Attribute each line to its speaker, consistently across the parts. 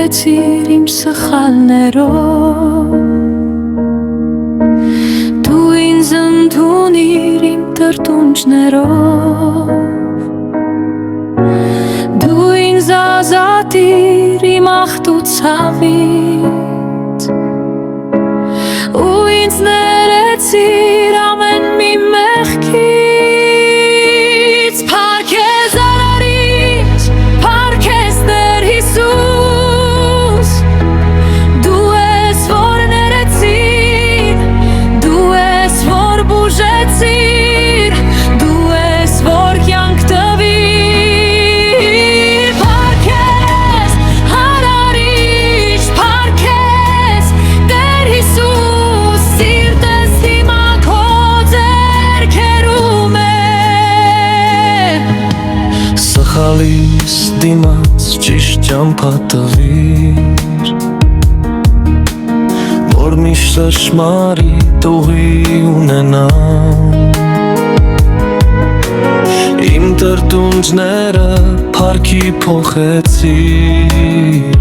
Speaker 1: ներեցիր իմ սխալներով, դու ինձ ընդունիր իմ տրտունջներով, դու ինձ ազատիր իմ աղտուցավից, ու ինձ ներեցիր ամեն մի մեղքից։ Փառք քեզ արարիչ, փառք քեզ Տեր Հիսուս, դու ես որ ներեցիր, դու ես որ բուժեցիր, դու ես որ կյանք տվիր։ Փառք քեզ արարիչ, փառք քեզ Տեր Հիսուս, սիրտս հիմա քո ձեռքերում է։
Speaker 2: Սխալիս դիմաց ճիշտ ճամփա տվիր, որ միշտ ճշմարիտ ուղի ունենամ, իմ տրտունջները փառքի փոխեցիր,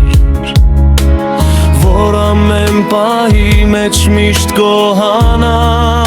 Speaker 2: որ ամեն պահի մեջ միշտ գոհանամ։